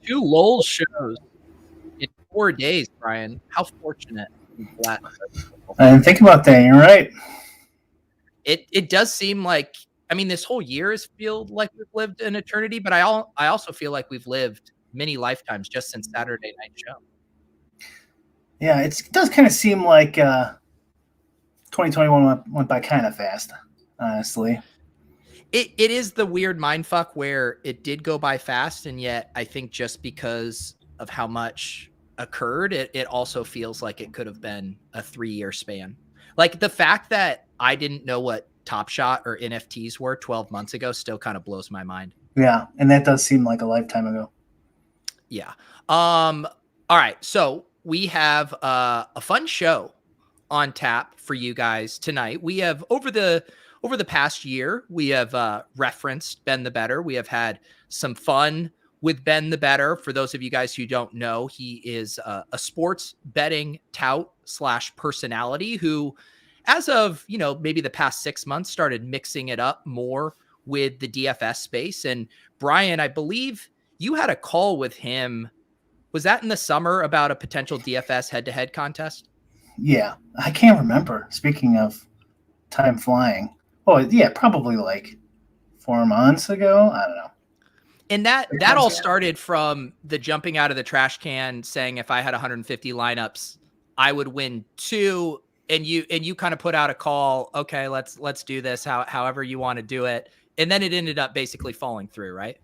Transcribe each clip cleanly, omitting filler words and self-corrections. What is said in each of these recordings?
Two LOL shows in 4 days, Brian. How fortunate is that? I didn't think about that. You're right. It does seem like, I mean, this whole year has feel like we've lived an eternity, but I also feel like we've lived many lifetimes just since Saturday night show. Yeah, it does kind of seem like 2021 went by kind of fast, honestly. It is the weird mindfuck where it did go by fast, and yet I think just because of how much occurred, it also feels like it could have been a 3-year span. Like the fact that I didn't know what Top Shot or NFTs were 12 months ago still kind of blows my mind. Yeah, and that does seem like a lifetime ago. Yeah. All right, so we have a fun show on tap for you guys tonight. We have over the past year, we have referenced Ben the Bettor. We have had some fun with Ben the Bettor. For those of you guys who don't know, he is a sports betting tout / personality who, as of, maybe the past 6 months, started mixing it up more with the DFS space. And Brian, I believe you had a call with him. Was that in the summer about a potential DFS head-to-head contest? Yeah, I can't remember. Speaking of time flying. Oh, yeah, probably like 4 months ago. I don't know. And that all started from the jumping out of the trash can saying if I had 150 lineups, I would win 2. And you kind of put out a call. Okay, let's do this. However you want to do it. And then it ended up basically falling through, right?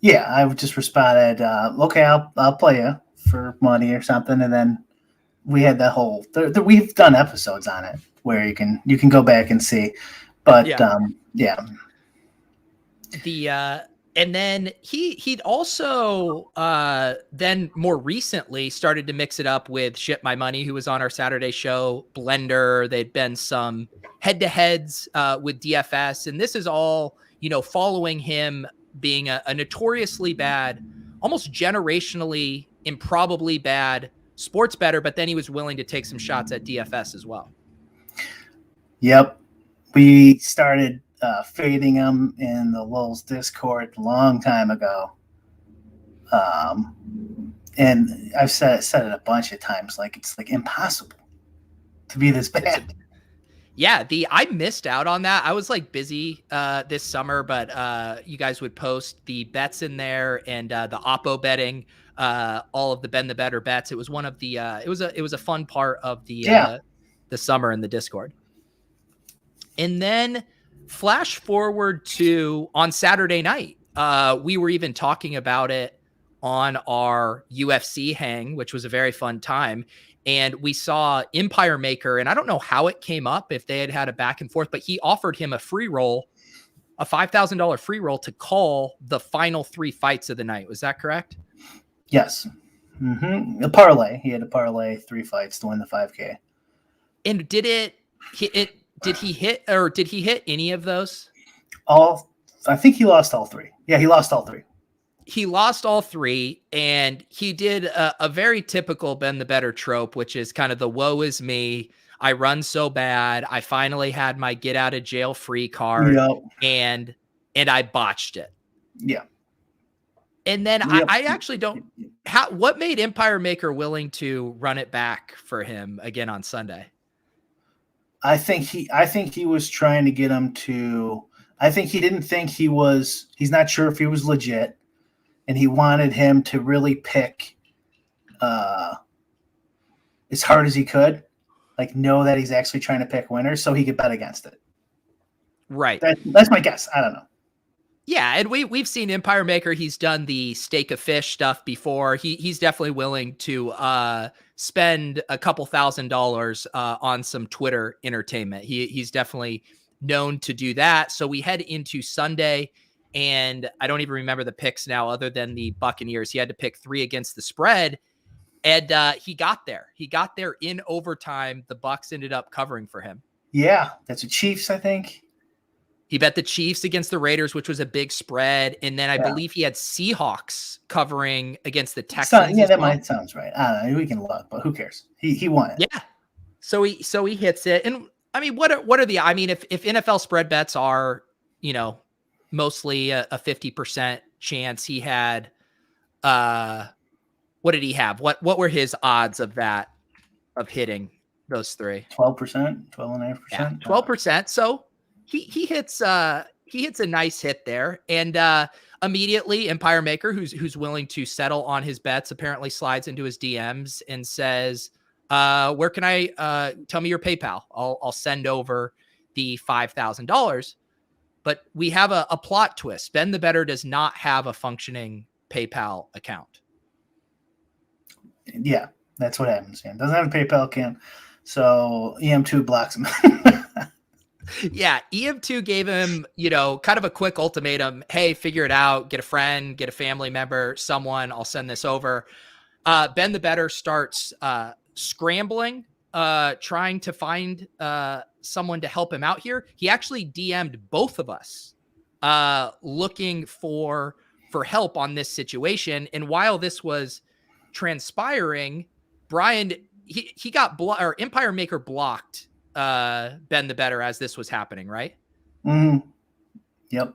Yeah, I just responded, okay, I'll play you for money or something. And then we had that whole, we've done episodes on it where you can go back and see. But yeah. And then he'd also then more recently started to mix it up with Ship My Money, who was on our Saturday show, Blender. They'd been some head-to-heads with DFS. And this is all, following him being a notoriously bad, almost generationally improbably bad sports bettor, but then he was willing to take some shots at DFS as well. Yep. We started fading him in the Lulz Discord a long time ago. And I've said it a bunch of times, like it's like impossible to be this bad. Yeah, I missed out on that. I was like busy this summer, but you guys would post the bets in there and the Oppo betting, all of the Ben the Bettor bets. It was one of the it was a fun part of the summer in the Discord. And then flash forward to on Saturday night, we were even talking about it on our UFC hang, which was a very fun time. And we saw Empire Maker, and I don't know how it came up, if they had a back and forth, but he offered him a free roll, a $5,000 free roll to call the final 3 fights of the night. Was that correct? Yes. Mm-hmm. A parlay. He had to parlay 3 fights to win the 5K. And did he hit any of those? I think he lost all 3. Yeah, he lost all 3. He lost all 3, and he did a very typical Ben the Bettor trope, which is kind of the woe is me. I run so bad. I finally had my get out of jail free card, and I botched it. Yeah. And then I actually don't. What made Empire Maker willing to run it back for him again on Sunday? I think he was trying to get him to. I think he didn't think he's not sure if he was legit. And he wanted him to really pick as hard as he could, like know that he's actually trying to pick winners so he could bet against it. Right. That's my guess. I don't know. Yeah, and we've seen Empire Maker. He's done the steak of fish stuff before. He's definitely willing to spend a couple $1,000s on some Twitter entertainment. He's definitely known to do that. So we head into Sunday, and I don't even remember the picks now other than the Buccaneers. He had to pick 3 against the spread, and he got there. He got there in overtime. The Bucs ended up covering for him. Yeah, that's the Chiefs, I think. He bet the Chiefs against the Raiders, which was a big spread. And then I believe he had Seahawks covering against the Texans. Yeah, that might sounds right. I don't know. We can look, but who cares? He won it. Yeah. So he hits it. And I mean, what are the, I mean, if NFL spread bets are, you know, mostly a 50% chance, he had, what did he have? What were his odds of that, of hitting those 3? 12%, 12.5%. Yeah, 12%. So he hits a nice hit there. And immediately Empire Maker, who's willing to settle on his bets, apparently slides into his DMs and says, where can I tell me your PayPal? I'll send over the $5,000. But we have a plot twist. Ben the Bettor does not have a functioning PayPal account. Yeah, that's what happens. Yeah, doesn't have a PayPal account. So EM2 blocks him. Yeah, EM2 gave him, you know, kind of a quick ultimatum. Hey, figure it out. Get a friend, get a family member, someone. I'll send this over. Ben the Bettor starts scrambling, trying to find someone to help him out here. He actually DM'd both of us looking for help on this situation. And while this was transpiring, Brian, he got or Empire Maker blocked Ben the Bettor as this was happening, right? Yep.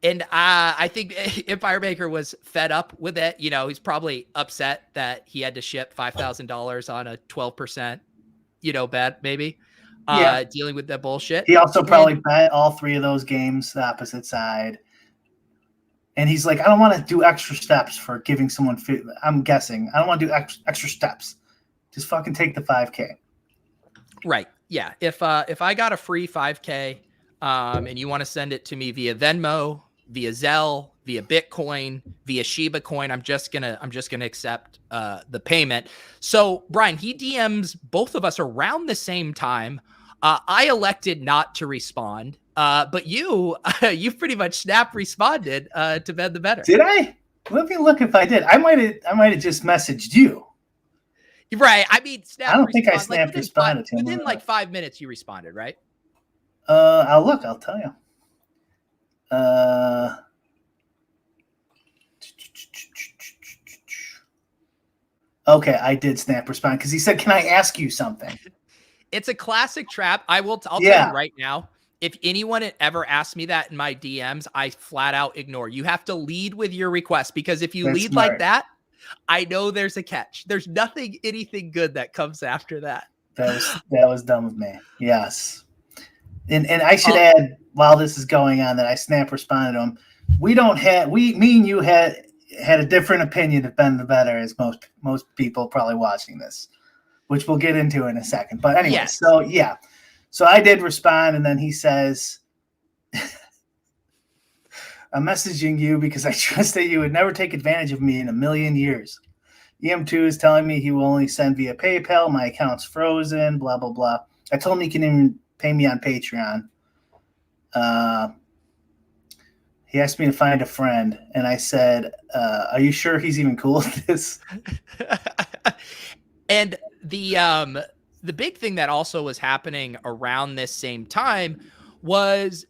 And I think Empire Maker was fed up with it. You know, he's probably upset that he had to ship $5,000 on a 12%, you know, bet maybe. Dealing with that bullshit. He also probably bet all 3 of those games the opposite side. And he's like, I don't want to do extra steps for giving someone food. I'm guessing. I don't want to do extra steps. Just fucking take the 5K. Right. Yeah. If I got a free 5K and you want to send it to me via Venmo, via Zelle, via Bitcoin, via Shiba Coin, I'm just gonna accept the payment. So Brian, he DMs both of us around the same time. I elected not to respond, but you pretty much snap responded to Ben the Bettor. Did I? Let me look if I did. I might have just messaged you. Right. I mean, I don't think I snapped responded to him. Within like 5 minutes, you responded, right? I'll look. I'll tell you. Okay, I did snap respond because he said, "Can I ask you something?" It's a classic trap. I'll tell you right now. If anyone had ever asked me that in my DMs, I flat out ignore. You have to lead with your request, because if you lead like that, I know there's a catch. There's anything good that comes after that. That was dumb of me. Yes. And I should add, while this is going on, that I snap responded to him. Me and you had a different opinion of Ben the Bettor, as most people probably watching this, which we'll get into in a second. But anyway, yes. So I did respond, and then he says, I'm messaging you because I trust that you would never take advantage of me in a million years. EM2 is telling me he will only send via PayPal. My account's frozen, blah, blah, blah. I told him he can even pay me on Patreon. He asked me to find a friend, and I said, are you sure he's even cool with this? And the big thing that also was happening around this same time was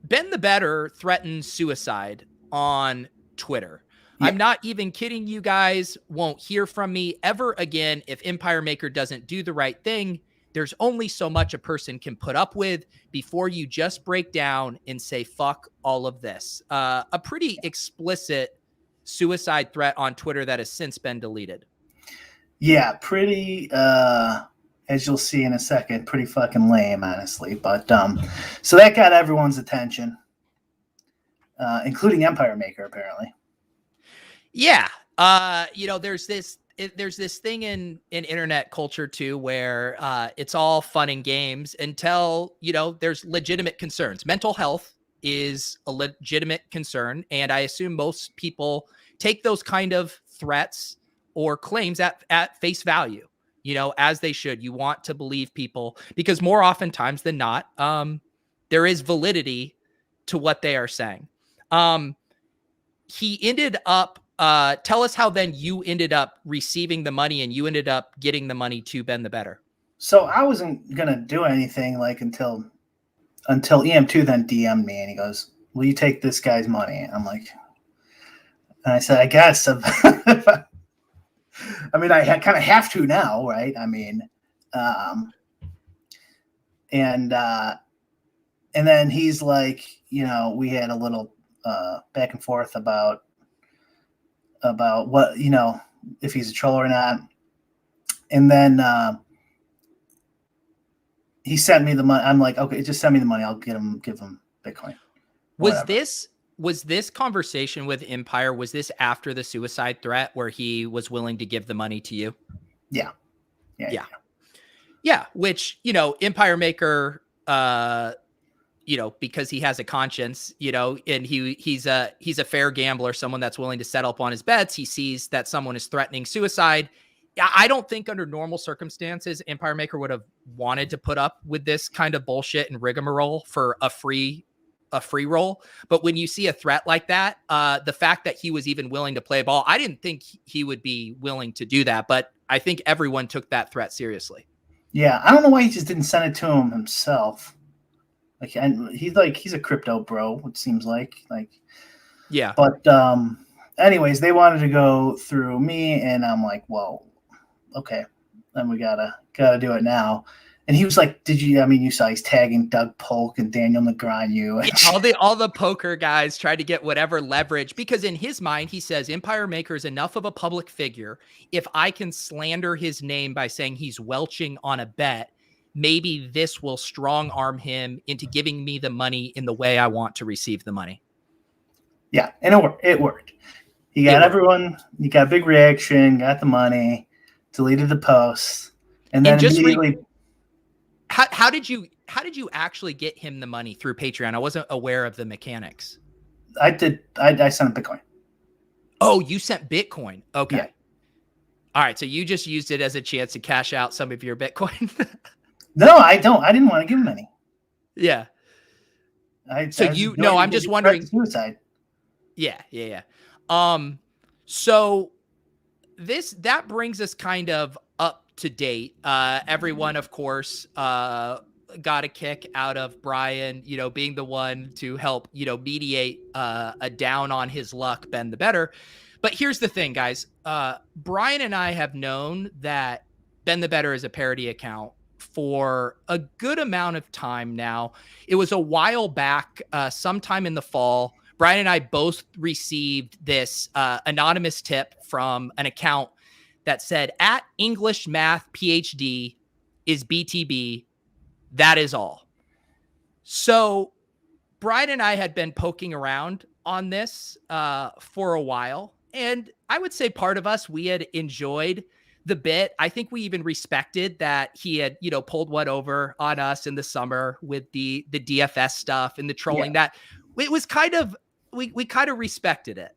Ben the Bettor threatened suicide on Twitter. Yeah. I'm not even kidding you guys. Won't hear from me ever again if Empire Maker doesn't do the right thing. There's only so much a person can put up with before you just break down and say, fuck all of this. A pretty explicit suicide threat on Twitter that has since been deleted. Yeah, pretty, as you'll see in a second, pretty fucking lame, honestly. But so that got everyone's attention, including Empire Maker, apparently. Yeah. There's this thing in internet culture too, where it's all fun and games until, there's legitimate concerns. Mental health is a legitimate concern. And I assume most people take those kind of threats or claims at face value, as they should. You want to believe people, because more oftentimes than not, there is validity to what they are saying. He ended up, tell us how then you ended up receiving the money and you ended up getting the money to Ben the Bettor. So I wasn't going to do anything like until EM2 then DM'd me and he goes, will you take this guy's money? I'm like, and I said, I guess. I mean, I kind of have to now, right? I mean, and then he's like, we had a little back and forth about what, if he's a troll or not. And then he sent me the money. I'm like, okay, just send me the money. I'll give him Bitcoin. Was this conversation with Empire, was this after the suicide threat where he was willing to give the money to you? Yeah. Which, Empire Maker, because he has a conscience, and he's a fair gambler, someone that's willing to settle up on his bets. He sees that someone is threatening suicide. I don't think under normal circumstances, Empire Maker would have wanted to put up with this kind of bullshit and rigmarole for a free roll. But when you see a threat like that, the fact that he was even willing to play ball, I didn't think he would be willing to do that. But I think everyone took that threat seriously. Yeah. I don't know why he just didn't send it to him himself. Like, and he's a crypto bro, it seems like. Yeah. But anyways, they wanted to go through me and I'm like, well, okay, then we gotta do it now. And he was like, you saw he's tagging Doug Polk and Daniel Negreanu. All the poker guys tried to get whatever leverage, because in his mind, he says Empire Maker is enough of a public figure. If I can slander his name by saying he's welching on a bet, maybe this will strong arm him into giving me the money in the way I want to receive the money. Yeah. And it worked. He got everyone, you got a big reaction, got the money, deleted the post, and then immediately. How did you actually get him the money through Patreon? I wasn't aware of the mechanics. I did. I sent a Bitcoin. Oh, you sent Bitcoin. Okay. Yeah. All right. So you just used it as a chance to cash out some of your Bitcoin. No, I don't. I didn't want to give him any. Yeah. I'm just wondering. Suicide. Yeah. So that brings us kind of up to date. Everyone, of course, got a kick out of Brian, being the one to help, mediate a down on his luck, Ben the Bettor. But here's the thing, guys. Brian and I have known that Ben the Bettor is a parody account for a good amount of time now. It was a while back, sometime in the fall. Brian and I both received this anonymous tip from an account that said, at English Math PhD is BTB. That is all. So Brian and I had been poking around on this for a while. And I would say part of us, we had enjoyed the bit. I think we even respected that he had, pulled one over on us in the summer with the DFS stuff and the trolling. That it was kind of, we kind of respected it.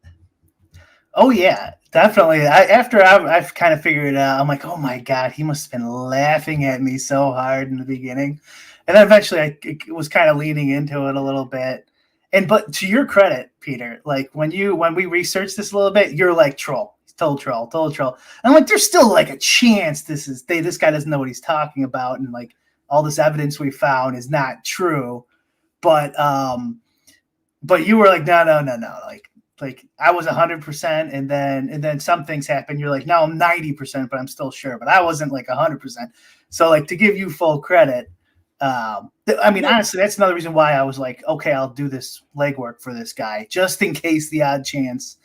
Oh yeah, definitely. After I've kind of figured it out, I'm like, oh my God, he must have been laughing at me so hard in the beginning. And then eventually I was kind of leaning into it a little bit. But to your credit, Peter, like when we researched this a little bit, you're like, troll. Total troll. And I'm like, there's still like a chance this guy doesn't know what he's talking about, and like all this evidence we found is not true. But you were like, no. Like I was 100%, and then some things happened. You're like, no, I'm 90%, but I'm still sure. But I wasn't like 100%. So like to give you full credit, honestly, that's another reason why I was like, okay, I'll do this legwork for this guy, just in case the odd chance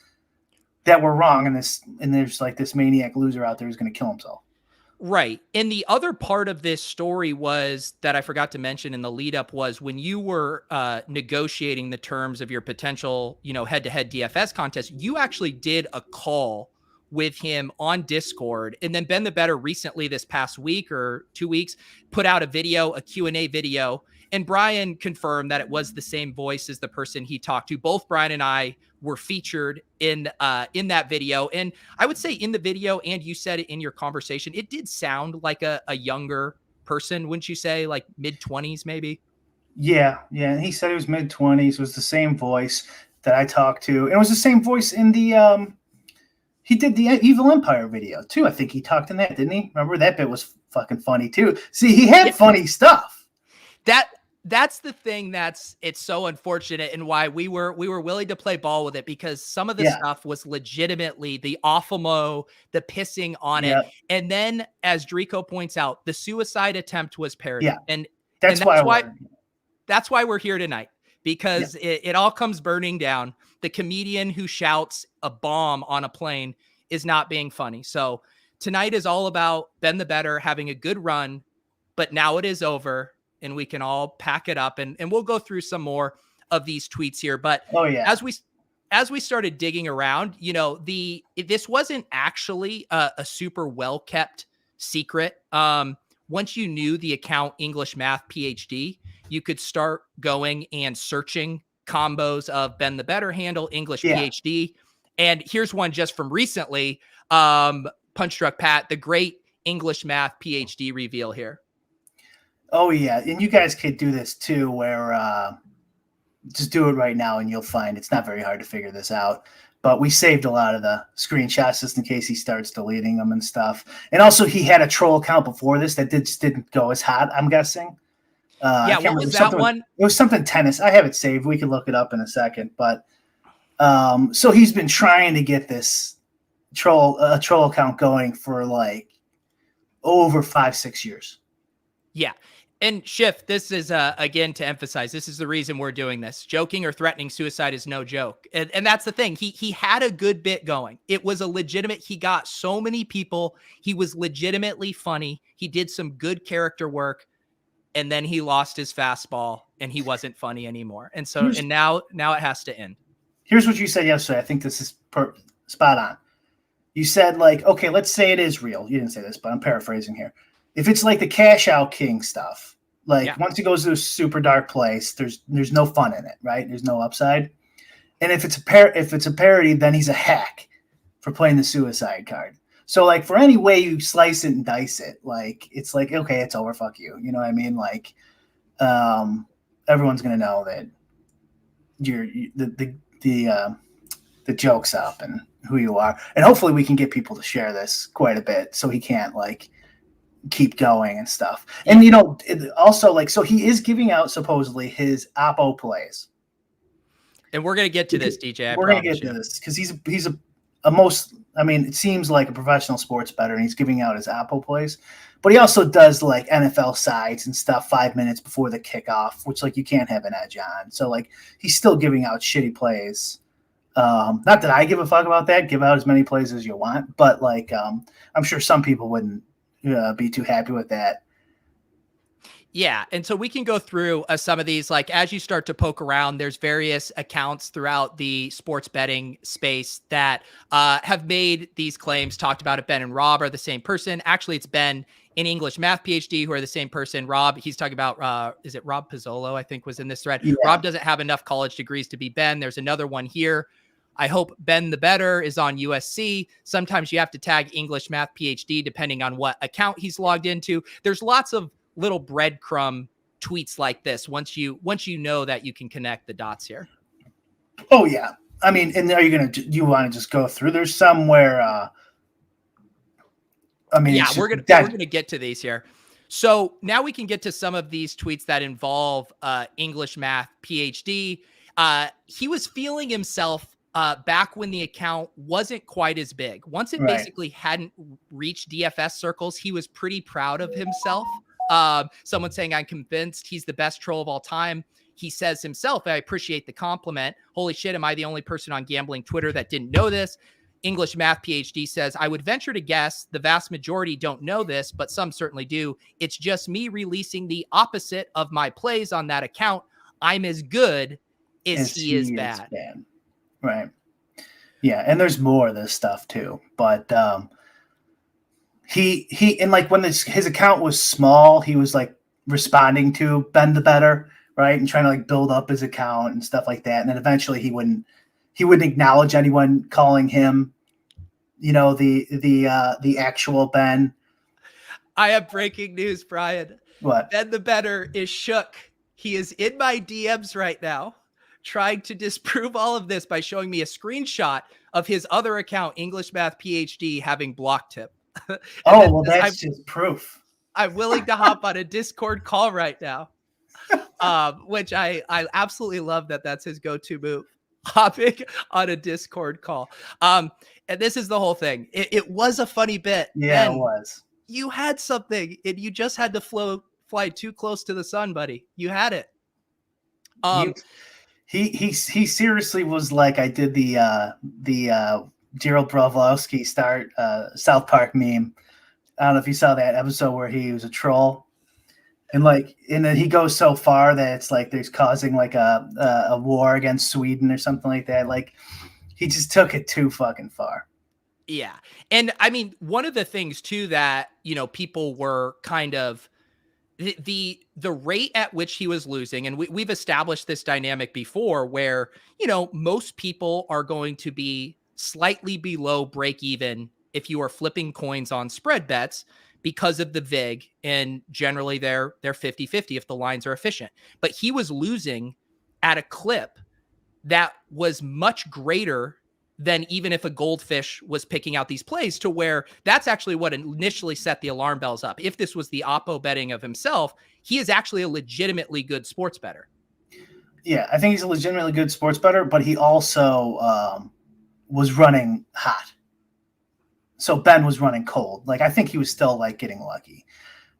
that we're wrong and there's like this maniac loser out there who's going to kill himself. Right. And the other part of this story was that I forgot to mention in the lead up was when you were negotiating the terms of your potential, head-to-head DFS contest, you actually did a call with him on Discord. And then Ben the Bettor recently, this past week or 2 weeks, put out a Q&A video. And Brian confirmed that it was the same voice as the person he talked to. Both Brian and I were featured in that video. And I would say in the video, and you said it in your conversation, it did sound like a younger person, wouldn't you say? Like mid-20s maybe? Yeah, yeah. And he said he was mid-20s. It was the same voice that I talked to. And it was the same voice in the he did the Evil Empire video too. I think he talked in that, didn't he? Remember that bit was fucking funny too. See, he had Yeah, funny stuff. that's the thing it's so unfortunate, and why we were willing to play ball with it, because some of the Yeah, stuff was legitimately the awful the pissing on it. yeah, And then, as Drico points out, the suicide attempt was yeah. parody. And That's why I wanted. that's why we're here tonight, Yeah. because it all comes burning down. The comedian who shouts a bomb on a plane is not being funny. So tonight is all about Ben the Bettor having a good run, but now it is over and we can all pack it up, and we'll go through some more of these tweets here. But Oh yeah. as we started digging around, this wasn't actually a super well kept secret. Once you knew the account English Math PhD, you could start going and searching combos of Ben the Bettor handle, English Yeah. PhD. And here's one just from recently. Punch Drunk Pat, the great English Math PhD reveal here. Oh yeah. And you guys could do this too, where just do it right now and you'll find it's not very hard to figure this out. But we saved a lot of the screenshots just in case he starts deleting them and stuff. And also, he had a troll account before this that didn't go as hot, I'm guessing. I Yeah, can't what remember was that one? It was something tennis. I have it saved. We can look it up in a second. But so he's been trying to get this troll account going for like over 5-6 years. Yeah. And Schiff, this is, again, to emphasize, this is the reason we're doing this. Joking or threatening suicide is no joke. And that's the thing. He had a good bit going. It was a legitimate, he got so many people. He was legitimately funny. He did some good character work. And then he lost his fastball and he wasn't funny anymore. And so, and now it has to end. Here's what you said yesterday. I think this is spot on. You said, like, okay, let's say it is real. You didn't say this, but I'm paraphrasing here. If it's like the Cash Out King stuff, like once he goes to a super dark place, there's no fun in it, right? There's no upside. And if it's a parody, then he's a hack for playing the suicide card. So like for any way you slice it and dice it, like it's like, okay, it's over, fuck you. You know what I mean? Like everyone's gonna know that you're the joke's up and who you are. And hopefully we can get people to share this quite a bit so he can't like keep going and stuff. And also like, so he is giving out supposedly his Oppo plays. And we're gonna get to this, DJ. We're gonna get to this because he's a most. I mean, it seems like a professional sports bettor, and he's giving out his Oppo plays. But he also does like NFL sides and stuff 5 minutes before the kickoff, which like you can't have an edge on. So like he's still giving out shitty plays. Not that I give a fuck about that. Give out as many plays as you want, but like I'm sure some people wouldn't be too happy with that. Yeah. And so we can go through some of these, like as you start to poke around, there's various accounts throughout the sports betting space that have made these claims, talked about it. Ben and Rob are the same person. Actually, it's Ben in English Math PhD who are the same person. Rob, he's talking about, is it Rob Pizzolo, I think was in this thread. Yeah. Rob doesn't have enough college degrees to be Ben. There's another one here. I hope Ben the Bettor is on USC. Sometimes you have to tag English Math PhD depending on what account he's logged into. There's lots of little breadcrumb tweets like this once you know that you can connect the dots here. Oh yeah. I mean, and are you want to just go through? There's somewhere I mean, yeah, we're gonna get to these here. So now we can get to some of these tweets that involve English Math PhD. He was feeling himself back when the account wasn't quite as big. Once it basically hadn't reached DFS circles, he was pretty proud of himself. Someone saying, I'm convinced he's the best troll of all time. He says himself, I appreciate the compliment. Holy shit, am I the only person on gambling Twitter that didn't know this? English Math PhD says, I would venture to guess the vast majority don't know this, but some certainly do. It's just me releasing the opposite of my plays on that account. I'm as good as he is bad. Right. Yeah, and there's more of this stuff too. But he and like when his account was small, he was like responding to Ben the Bettor, right, and trying to like build up his account and stuff like that. And then eventually he wouldn't acknowledge anyone calling him, the actual Ben. I have breaking news, Brian. What? Ben the Bettor is shook. He is in my DMs right now, trying to disprove all of this by showing me a screenshot of his other account, English Math PhD, having blocked him. Oh, well, that's just proof. I'm willing to hop on a Discord call right now, which I absolutely love that that's his go-to move. Hopping on a Discord call. And this is the whole thing. It was a funny bit. Yeah, Ben, it was. you had something, and you just had to fly too close to the sun, buddy. You had it. He seriously was like, I did the Gerald Brovlowski South Park meme. I don't know if you saw that episode where he was a troll, and then he goes so far that it's like there's causing like a war against Sweden or something like that. Like, he just took it too fucking far. Yeah. And I mean, one of the things too that, people were kind of the rate at which he was losing. And we've established this dynamic before where, most people are going to be slightly below break even if you are flipping coins on spread bets because of the VIG. And generally they're 50-50 if the lines are efficient. But he was losing at a clip that was much greater than even if a goldfish was picking out these plays, to where that's actually what initially set the alarm bells up. If this was the oppo betting of himself, he is actually a legitimately good sports bettor. Yeah, I think he's a legitimately good sports bettor, but he also was running hot. So Ben was running cold. Like, I think he was still like getting lucky.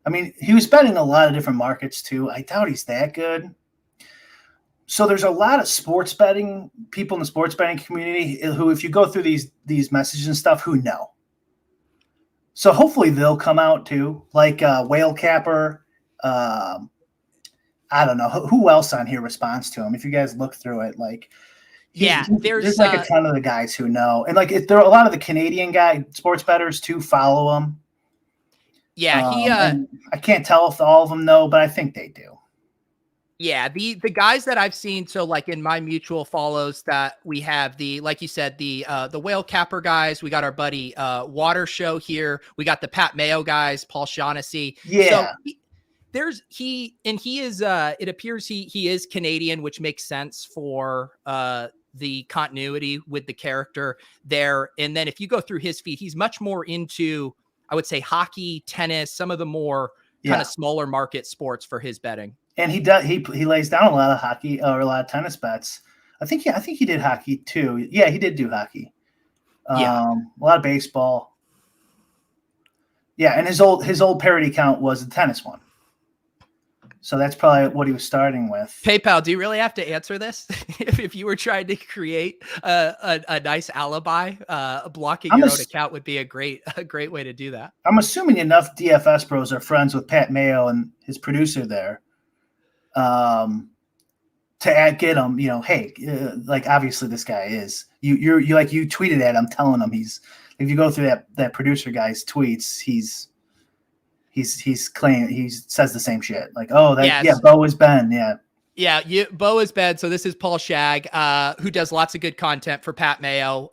I mean, he was betting a lot of different markets too. I doubt he's that good. So there's a lot of sports betting people in the sports betting community who, if you go through these messages and stuff, who know. So hopefully they'll come out too, like Whale Capper. I don't know who else on here responds to him. If you guys look through it, like, there's like a ton of the guys who know, and like there are a lot of the Canadian sports bettors too follow him. Yeah, I can't tell if all of them know, but I think they do. Yeah, the guys that I've seen, so like in my mutual follows that we have, like you said, the Whale Capper guys, we got our buddy Water Show here, we got the Pat Mayo guys, Paul Shaughnessy. Yeah. So he is it appears he is Canadian, which makes sense for the continuity with the character there. And then if you go through his feed, he's much more into, I would say, hockey, tennis, some of the more kind of smaller market sports for his betting. And he lays down a lot of hockey or a lot of tennis bets. I think he did hockey too. Yeah, he did do hockey. A lot of baseball. Yeah, and his old parody account was the tennis one. So that's probably what he was starting with. PayPal, do you really have to answer this? if you were trying to create a nice alibi, blocking your own account would be a great way to do that. I'm assuming enough DFS bros are friends with Pat Mayo and his producer there. To get him, hey, like, obviously this guy is you like, you tweeted at him telling him if you go through that producer guy's tweets, he's claiming, he says the same shit. Like, oh, Bo is Ben. Yeah, Bo is Ben. So this is Paul Shag, who does lots of good content for Pat Mayo,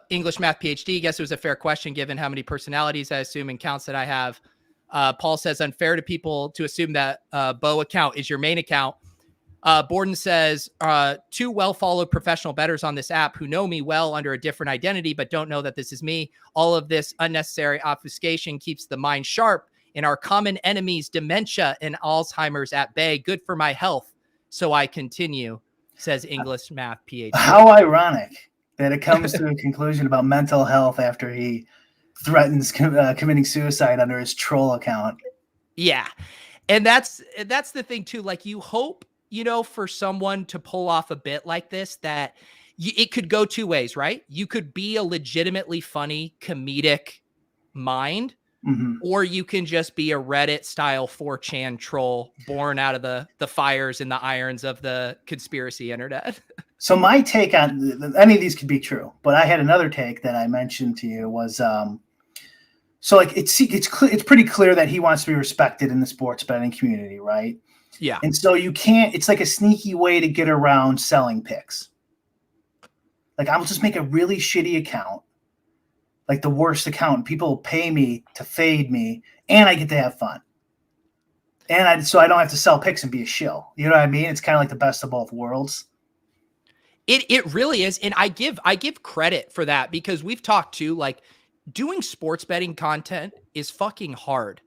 English Math PhD. I guess it was a fair question given how many personalities I assume and counts that I have. Paul says, unfair to people to assume that Bo account is your main account. Borden says, two well-followed professional bettors on this app who know me well under a different identity, but don't know that this is me. All of this unnecessary obfuscation keeps the mind sharp and our common enemies, dementia and Alzheimer's, at bay. Good for my health. So I continue, says English Math PhD. How ironic that it comes to a conclusion about mental health after he threatens committing suicide under his troll account. Yeah. And that's the thing too. Like, you hope, for someone to pull off a bit like this, that it could go two ways, right? You could be a legitimately funny comedic mind, or you can just be a Reddit style 4chan troll born out of the fires and the irons of the conspiracy internet. So my take on any of these could be true, but I had another take that I mentioned to you was, so like it's pretty clear that he wants to be respected in the sports betting community, right? Yeah. And so it's like a sneaky way to get around selling picks. Like, I'll just make a really shitty account, like the worst account. People pay me to fade me, and I get to have fun. And so I don't have to sell picks and be a shill. You know what I mean? It's kind of like the best of both worlds. It really is. And I give credit for that, because we've talked to, like, doing sports betting content is fucking hard.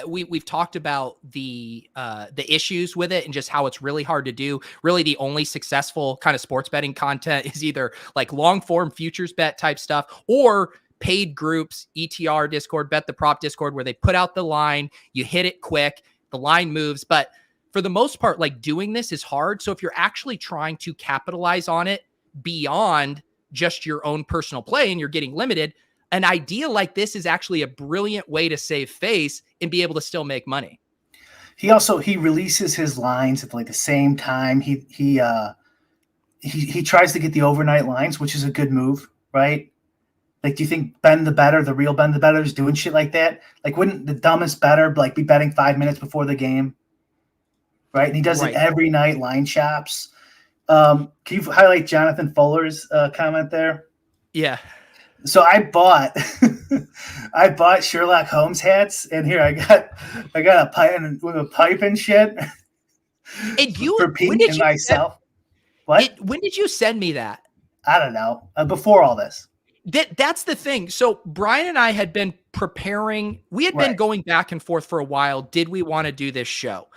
We've talked about the issues with it and just how it's really hard to do. Really, the only successful kind of sports betting content is either like long form futures bet type stuff, or paid groups, ETR Discord, Bet the Prop Discord, where they put out the line, you hit it quick, the line moves. But for the most part, like, doing this is hard. So if you're actually trying to capitalize on it beyond just your own personal play and you're getting limited, an idea like this is actually a brilliant way to save face and be able to still make money. He releases his lines at like the same time. He tries to get the overnight lines, which is a good move, right? Like, do you think Ben the Bettor, the real Ben the Bettor, is doing shit like that? Like, wouldn't the dumbest bettor like be betting 5 minutes before the game? Right? And he does it every night, line shops. Can you highlight Jonathan Fuller's comment there? Yeah. So I bought Sherlock Holmes hats, and here I got a pipe with a pipe and shit. And you for Pete and myself. When did you send me that? I don't know. Before all this. That's the thing. So Brian and I had been preparing. We had been going back and forth for a while. Did we want to do this show?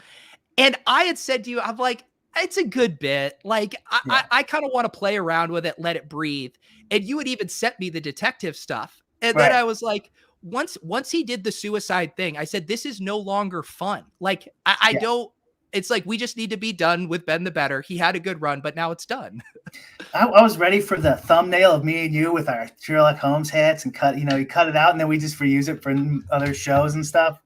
And I had said to you, I'm like, it's a good bit. Like, I kind of want to play around with it, let it breathe. And you had even sent me the detective stuff. And then I was like, once he did the suicide thing, I said, this is no longer fun. Like, I don't, it's like, we just need to be done with Ben the Bettor. He had a good run, but now it's done. I was ready for the thumbnail of me and you with our Sherlock Holmes hats and you cut it out, and then we just reuse it for other shows and stuff.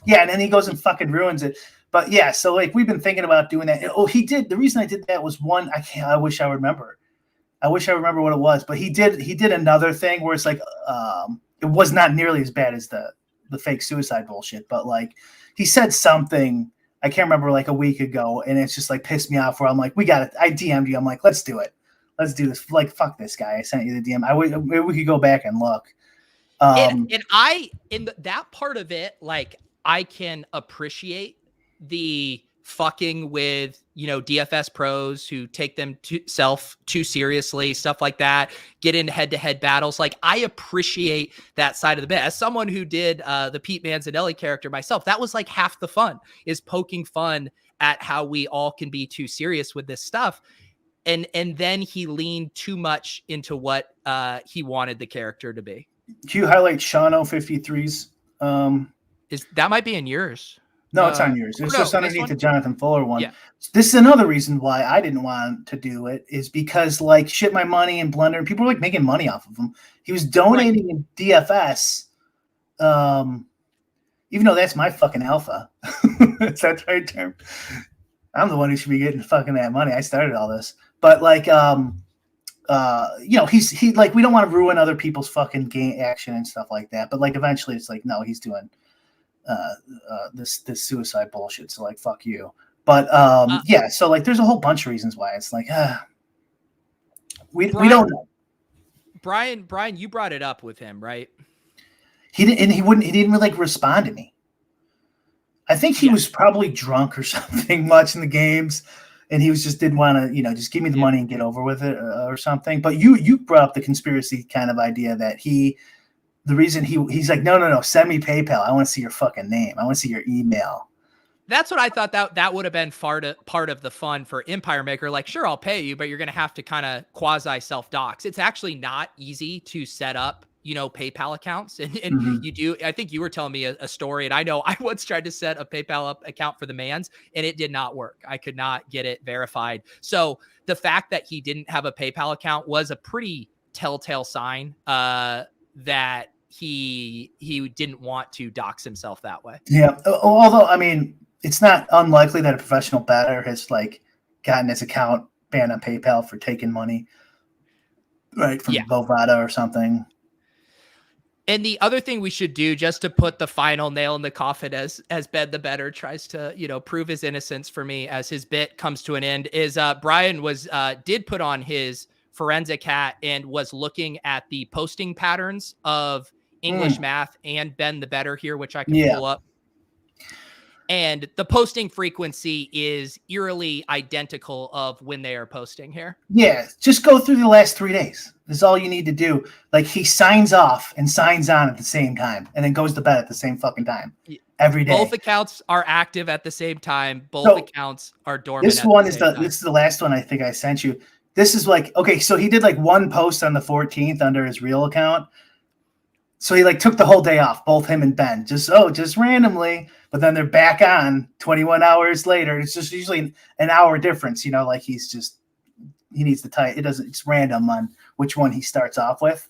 Yeah. And then he goes and fucking ruins it. But yeah, so like, we've been thinking about doing that. Oh, he did. The reason I did that was one, I wish I remember what it was, but he did another thing where it's like, it was not nearly as bad as the fake suicide bullshit, but like, he said something, I can't remember, like a week ago, and it's just like pissed me off where I'm like, we got it. I DM'd you. I'm like, let's do it. Let's do this. Like, fuck this guy. I sent you the DM. Maybe we could go back and look. And that part of it, like, I can appreciate the fucking with, DFS pros who take them too seriously, stuff like that, get into head-to-head battles. Like, I appreciate that side of the bit. As someone who did the Pete Manzanelli character myself, that was like half the fun, is poking fun at how we all can be too serious with this stuff. And then he leaned too much into what he wanted the character to be. Can you highlight Shano 53's? That might be in yours. No, it's on yours. It's just underneath the Jonathan Fuller one. Yeah. This is another reason why I didn't want to do it, is because like Shit My Money and Blender, and people were like making money off of him. He was donating in DFS, even though that's my fucking alpha. Is that the right term? I'm the one who should be getting fucking that money. I started all this. But like, he like, we don't want to ruin other people's fucking game action and stuff like that. But like, eventually it's like, no, he's doing this suicide bullshit, so like, fuck you. But yeah, so like, there's a whole bunch of reasons why it's like, we don't know. Brian, you brought it up with him, right? He didn't like respond to me. I think he was probably drunk or something watching the games, and he didn't want to, just give me the money and get over with it or something. But you brought up the conspiracy kind of idea that the reason he's like, no, send me PayPal. I want to see your fucking name. I want to see your email. That's what I thought that would have been part of the fun for Empire Maker. Like, sure, I'll pay you, but you're going to have to kind of quasi self-dox. It's actually not easy to set up, PayPal accounts. And you do. I think you were telling me a story, and I know I once tried to set a PayPal account for the Mans, and it did not work. I could not get it verified. So the fact that he didn't have a PayPal account was a pretty telltale sign that he didn't want to dox himself that way. Yeah. Although, I mean, it's not unlikely that a professional bettor has like gotten his account banned on PayPal for taking money, right, from Bovada or something. And the other thing we should do, just to put the final nail in the coffin as Ben the Bettor tries to, prove his innocence for me as his bit comes to an end, is Brian did put on his forensic hat and was looking at the posting patterns of English math and Ben the Bettor here, which I can pull up. And the posting frequency is eerily identical of when they are posting here. Yeah, just go through the last 3 days. That's all you need to do. Like he signs off and signs on at the same time, and then goes to bed at the same fucking time every day. Both accounts are active at the same time. Both accounts are dormant. This is the last one I think I sent you. This is like, okay, so he did like one post on the 14th under his real account. So he like took the whole day off, both him and Ben, just randomly. But then they're back on 21 hours later. It's just usually an hour difference, like he needs to type. It's random on which one he starts off with.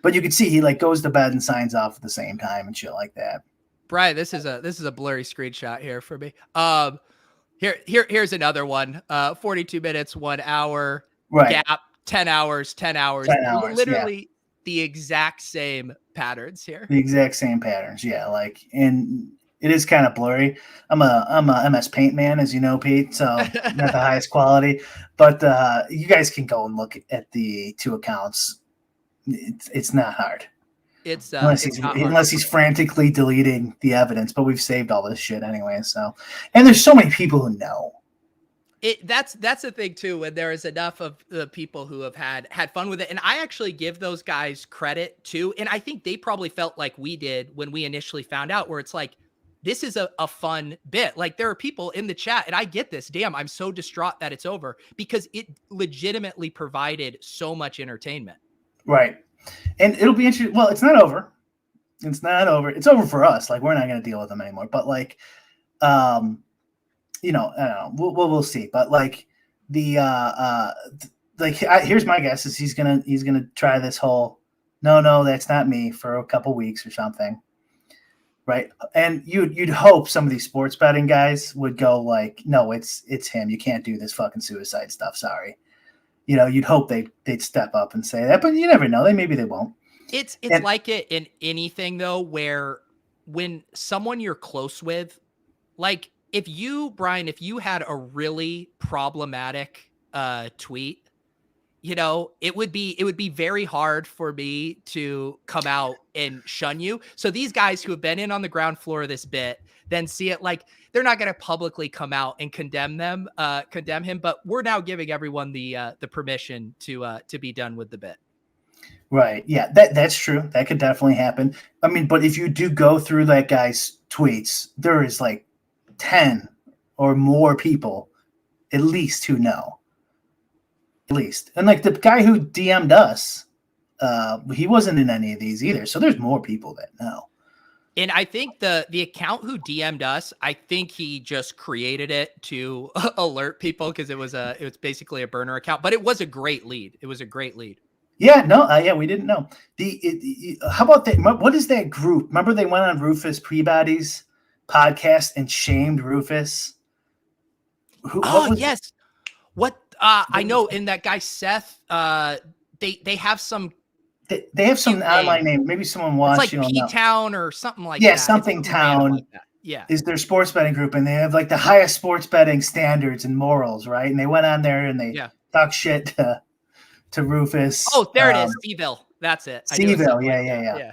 But you can see he like goes to bed and signs off at the same time and shit like that. Brian, this is a blurry screenshot here for me. Here's another one. 42 minutes, 1 hour, right. Gap, 10 hours. 10 hours, literally the exact same patterns here. The exact same patterns, yeah. Like, and it is kind of blurry. I'm a MS Paint man, as you know, Pete. So not the highest quality, but you guys can go and look at the two accounts. It's not hard. Unless he's frantically deleting the evidence, but we've saved all this shit anyway. So, and there's so many people who know. That's the thing too, when there is enough of the people who have had fun with it. And I actually give those guys credit too. And I think they probably felt like we did when we initially found out, where it's like, this is a fun bit. Like there are people in the chat, and I get this. Damn, I'm so distraught that it's over, because it legitimately provided so much entertainment. Right. And it'll be interesting. Well, it's not over. It's not over. It's over for us. Like, we're not going to deal with them anymore. But like, I don't know. We'll see. But like here's my guess is he's gonna try this whole no, that's not me for a couple weeks or something, right? And you'd hope some of these sports betting guys would go like, no, it's him. You can't do this fucking suicide stuff. Sorry. You'd hope they'd step up and say that, but you never know. Maybe they won't. It's like it in anything though, where when someone you're close with, like if you had a really problematic tweet, it would be very hard for me to come out and shun you. So these guys who have been in on the ground floor of this bit then see it, like they're not going to publicly come out and condemn him, but we're now giving everyone the permission to be done with the bit. Right. Yeah, that's true. That could definitely happen. I mean, but if you do go through that guy's tweets, there is like 10 or more people at least who know. At least. And like the guy who DM'd us, he wasn't in any of these either. So there's more people that know. And I think the account who DM'd us, I think he just created it to alert people, because it was basically a burner account, but it was a great lead. Yeah, no, we didn't know. How about that? What is that group? Remember they went on Rufus Peabody's podcast and shamed Rufus? Yes. I know. And that guy Seth, they have some. They have some online name. Maybe someone watched. It's like P-Town or something like that. Yeah, something Town. Like that. Yeah, is their sports betting group, and they have like the highest sports betting standards and morals, right? And they went on there and they talk shit to Rufus. Oh, there it is, Seville. That's it. Seville. Yeah.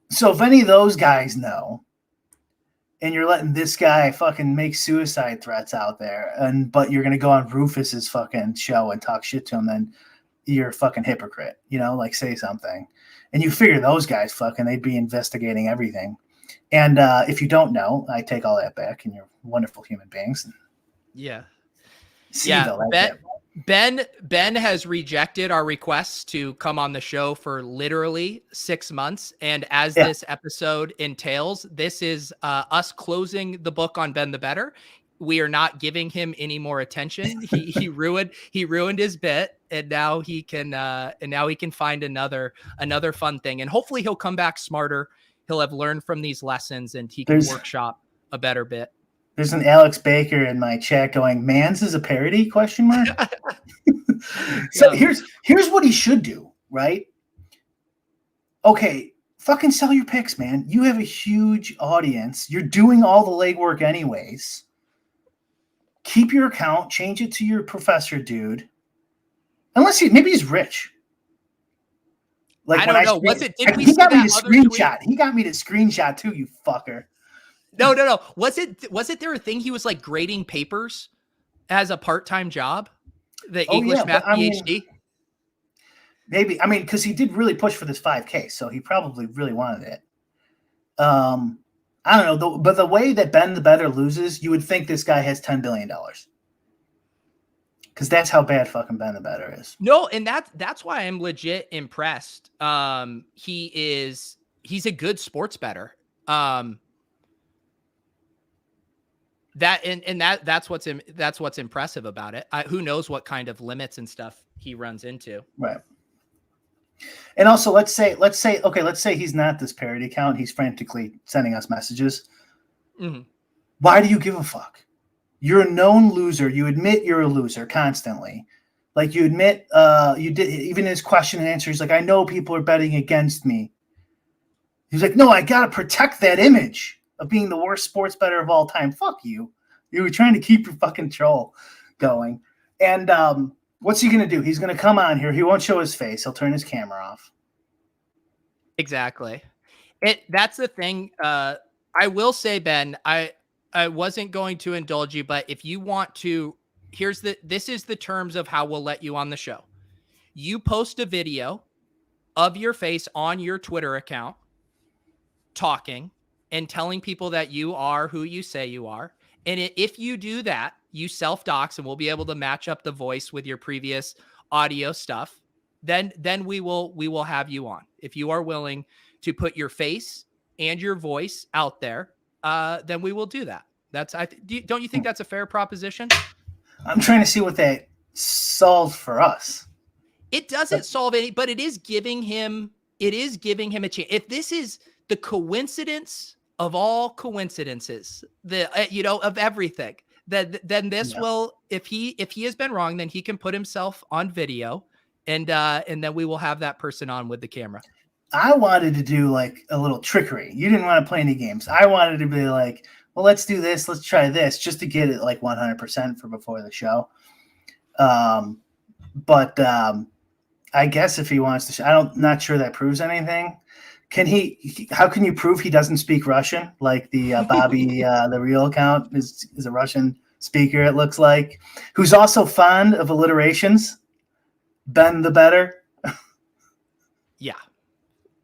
So if any of those guys know, and you're letting this guy fucking make suicide threats out there, but you're gonna go on Rufus's fucking show and talk shit to him, then you're a fucking hypocrite, like say something. And you figure those guys they'd be investigating everything. And if you don't know, I take all that back, and you're wonderful human beings. Yeah. Seville, Ben has rejected our requests to come on the show for literally 6 months. And as this episode entails, this is us closing the book on Ben the Bettor. We are not giving him any more attention. He ruined his bit, and now he can find another fun thing. And hopefully he'll come back smarter. He'll have learned from these lessons, and he can workshop a better bit. There's an Alex Baker in my chat going, "Mans is a parody?" ? So here's what he should do, right? Okay, fucking sell your picks, man. You have a huge audience. You're doing all the legwork anyways. Keep your account, change it to your professor dude. Unless maybe he's rich. Like I don't know. Did we he got me to screenshot? He got me to screenshot too, you fucker. No. Was it there a thing he was like grading papers as a part-time job? The Oh English yeah, but math I mean, PhD? maybe, I mean, because he did really push for this 5K, so he probably really wanted it. I don't know, but the way that Ben the Bettor loses, you would think this guy has $10 billion. Because that's how bad fucking Ben the Bettor is. No, and that's why I'm legit impressed. He's a good sports bettor. That's what's impressive about it. Who knows what kind of limits and stuff he runs into. Right. And also, let's say he's not this parody account. He's frantically sending us messages. Mm-hmm. Why do you give a fuck? You're a known loser. You admit you're a loser constantly. Like you admit, you did, even in his question and answer, he's like, I know people are betting against me. He's like, no, I got to protect that image of being the worst sports bettor of all time. Fuck you. You were trying to keep your fucking troll going. And what's he going to do? He's going to come on here. He won't show his face. He'll turn his camera off. Exactly. That's the thing. I will say, Ben, I wasn't going to indulge you, but if you want to, this is the terms of how we'll let you on the show. You post a video of your face on your Twitter account talking and telling people that you are who you say you are. And if you do that, you self-dox, and we'll be able to match up the voice with your previous audio stuff. Then we will have you on. If you are willing to put your face and your voice out there, then we will do that. Don't you think that's a fair proposition? I'm trying to see what that solves for us. It doesn't solve any, but it is giving him a chance. If this is the coincidence of all coincidences, of everything, then this will, if he has been wrong, then he can put himself on video, and then we will have that person on with the camera. I wanted to do like a little trickery. You didn't want to play any games. I wanted to be like, well, let's do this. Let's try this just to get it like 100% for before the show. But I guess if he wants to, not sure that proves anything. How can you prove he doesn't speak Russian? Like the Bobby, the real account is a Russian speaker, it looks like, who's also fond of alliterations. Ben the Bettor.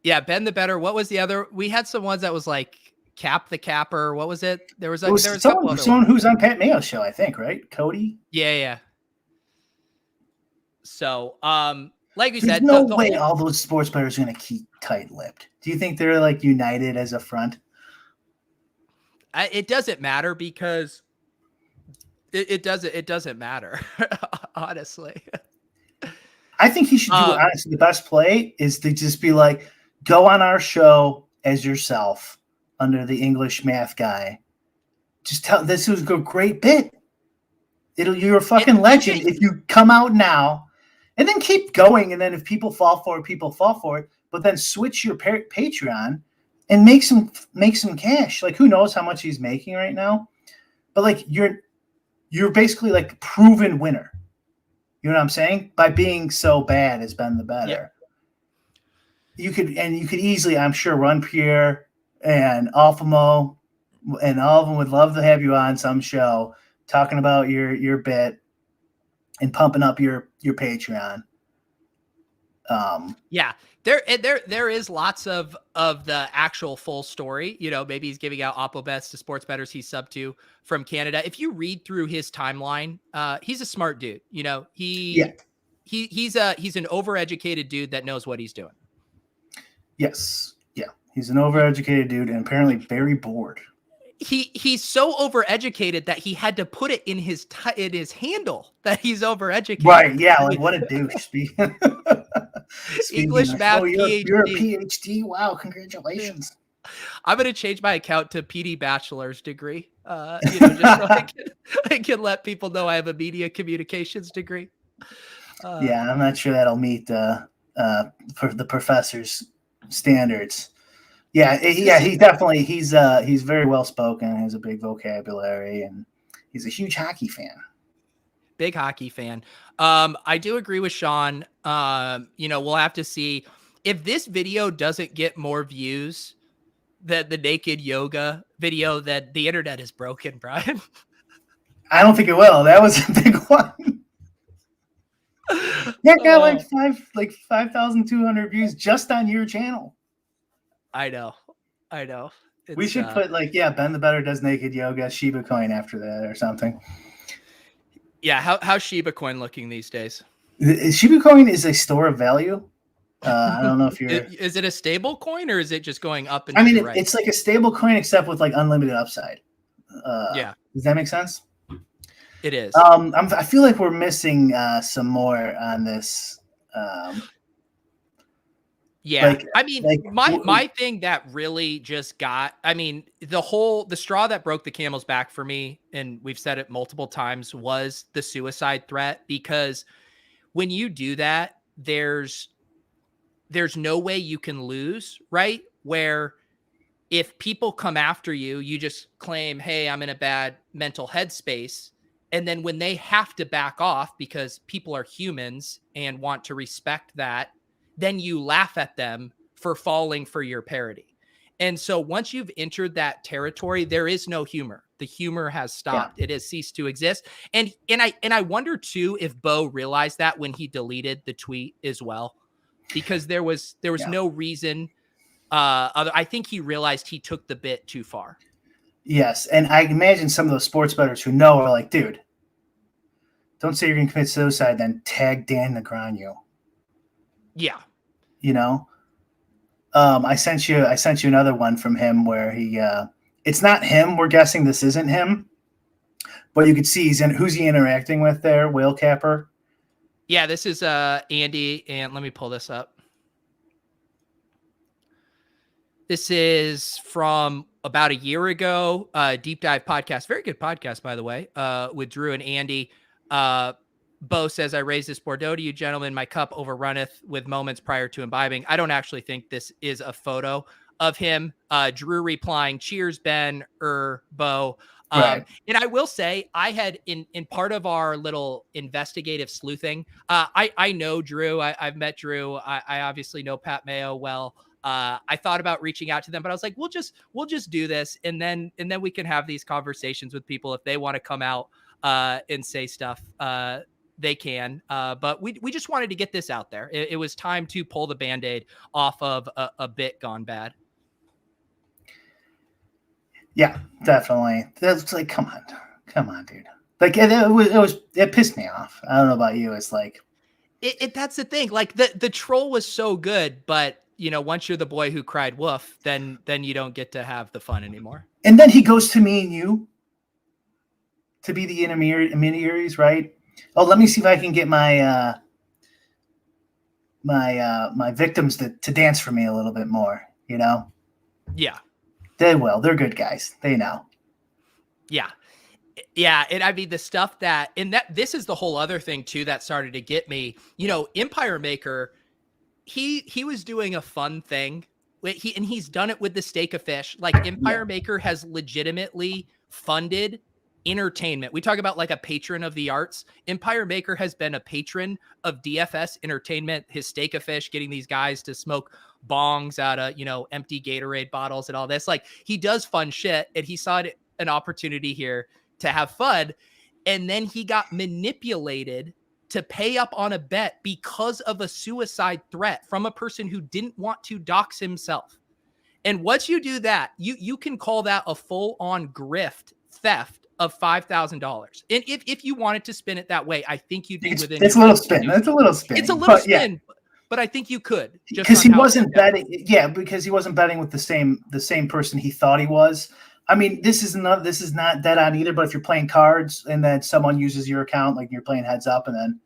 Yeah. Ben the Bettor. What was the other? We had some ones that was like Cap the Capper. What was it? There was someone who's on Pat Mayo's show, I think, right? Cody. Yeah. So, like you There's said, no way all those sports bettors are going to keep tight-lipped. Do you think they're like united as a front? It doesn't matter because it doesn't matter, honestly. I think he should do honestly. The best play is to just be like, go on our show as yourself under the English math guy. Just tell this was a great bit. You're a fucking legend if you come out now, and then keep going. And then if people fall for it, people fall for it. But then switch your Patreon and make some cash. Like who knows how much he's making right now? But like you're basically like proven winner. You know what I'm saying? By being so bad as Ben the Bettor. Yeah. You could easily, I'm sure, run Pierre and Alphamo, and all of them would love to have you on some show talking about your bit and pumping up your Patreon. There is lots of the actual full story. Maybe he's giving out Oppo bets to sports bettors he's sub to from Canada. If you read through his timeline, he's a smart dude. He's an overeducated dude that knows what he's doing. Yes. Yeah. He's an overeducated dude and apparently very bored. He's so overeducated that he had to put it in his handle that he's overeducated. Right. Yeah. Like what a douche. English math PhD. You're a PhD. Wow. Congratulations. I'm going to change my account to PD bachelor's degree. Just so I can let people know I have a media communications degree. I'm not sure that'll meet the professor's standards. He definitely he's very well spoken, has a big vocabulary, and he's a huge hockey fan. Big hockey fan. I do agree with Sean. We'll have to see if this video doesn't get more views the naked yoga video that the internet is broken, Brian? I don't think it will. That was a big one. That got like 5,200 views just on your channel. I know. We should put Ben the Bettor does naked yoga, Shiba coin after that or something. Yeah, how's Shiba coin looking these days? Shiba coin is a store of value. I don't know if you're. Is it a stable coin or is it just going up and? It's like a stable coin except with like unlimited upside. Yeah. Does that make sense? It is. I feel like we're missing some more on this. Yeah, my thing that really just got, the straw that broke the camel's back for me, and we've said it multiple times, was the suicide threat, because when you do that, there's no way you can lose, right? Where if people come after you, you just claim, hey, I'm in a bad mental headspace. And then when they have to back off because people are humans and want to respect that, then you laugh at them for falling for your parody. And so once you've entered that territory, there is no humor. The humor has stopped. Yeah. It has ceased to exist. And I wonder too if Bo realized that when he deleted the tweet as well, because there was no reason. I think he realized he took the bit too far. Yes, and I imagine some of those sports bettors who know are like, dude, don't say you're going to commit suicide, then tag Dan Negreanu. Yeah. You know? I sent you another one from him where he it's not him. We're guessing this isn't him. But you could see who's he interacting with there? Whale Capper. Yeah, this is Andy, and let me pull this up. This is from about a year ago, Deep Dive podcast. Very good podcast, by the way, with Drew and Andy. Bo says, I raised this Bordeaux to you, gentlemen. My cup overrunneth with moments prior to imbibing. I don't actually think this is a photo of him. Drew replying, cheers, Ben, Bo. Right. And I will say, I had in part of our little investigative sleuthing, I know Drew. I've met Drew. I obviously know Pat Mayo well. I thought about reaching out to them, but I was like, we'll just do this. And then we can have these conversations with people. If they want to come out and say stuff, they can. But we just wanted to get this out there. It was time to pull the Band-Aid off of a bit gone bad. Yeah, definitely. That's like, come on, dude. Like it pissed me off. I don't know about you. It's like, that's the thing. Like the troll was so good, but once you're the boy who cried woof, then you don't get to have the fun anymore. And then he goes to me and you to be the intermediaries, right? Oh, let me see if I can get my my victims to dance for me a little bit more, Yeah. They will. They're good guys. They know. Yeah. Yeah. And the stuff this is the whole other thing too that started to get me. Empire Maker, he was doing a fun thing. He's done it with the steak of fish. Like Empire Maker has legitimately funded entertainment. We talk about like a patron of the arts. Empire Maker has been a patron of DFS entertainment. His steak of fish, getting these guys to smoke bongs out of, empty Gatorade bottles and all this. Like he does fun shit, and he saw an opportunity here to have fun. And then he got manipulated to pay up on a bet because of a suicide threat from a person who didn't want to dox himself. And once you do that, you can call that a full-on grift theft of $5,000. And if you wanted to spin it that way, I think you'd be within. It's a little spin. It's a little spin. It's a little spin, but I think you could, because he wasn't betting. Yeah, because he wasn't betting with the same person he thought he was. This is not dead on either. But if you're playing cards and then someone uses your account, like you're playing heads up, and then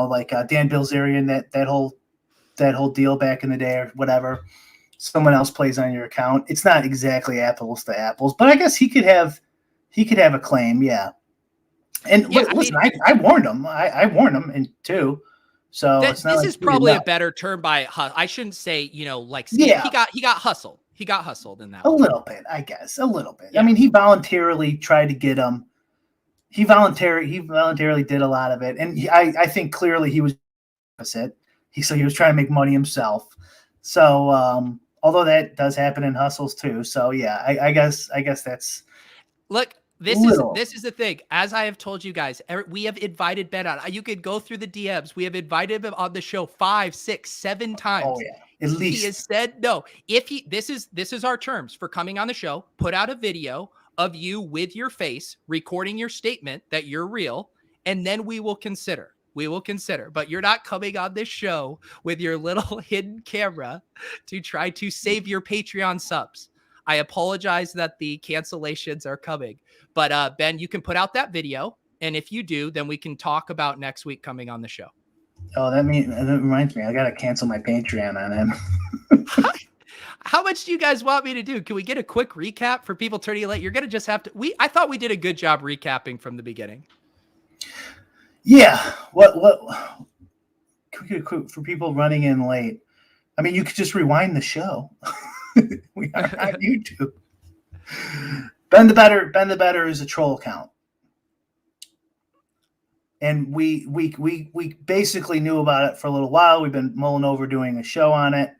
like Dan Bilzerian, that whole deal back in the day or whatever, someone else plays on your account. It's not exactly apples to apples, but I guess he could have a claim. Yeah. And listen, I warned him. I warned him too. So it's not this is probably a better term by I shouldn't say, he got hustled. He got hustled in that. A little bit, I guess. A little bit. Yeah. He voluntarily tried to get him. He voluntarily did a lot of it. And I think clearly he was opposite. He was trying to make money himself. So Although that does happen in hustles too. So yeah, I guess that's Look, little. this is the thing. As I have told you guys, we have invited Ben on. You could go through the DMs. We have invited him on the show 5, 6, 7 Oh times. yeah, at He has least. said no. If he this is our terms for coming on the show. Put out a video of you with your face recording your statement that you're real, and then we will consider. We will consider. But you're not coming on this show with your little hidden camera to try to save your Patreon subs. I apologize that the cancellations are coming. But Ben, you can put out that video. And if you do, then we can talk about next week coming on the show. Oh, that reminds me. I gotta cancel my Patreon on him. How much do you guys want me to do? Can we get a quick recap for people turning late? You're gonna just have to. I thought we did a good job recapping from the beginning. Yeah. What? For people running in late, I mean, you could just rewind the show. We are on YouTube. Ben the Bettor is a troll account, and we basically knew about it for a little while. We've been mulling over doing a show on it,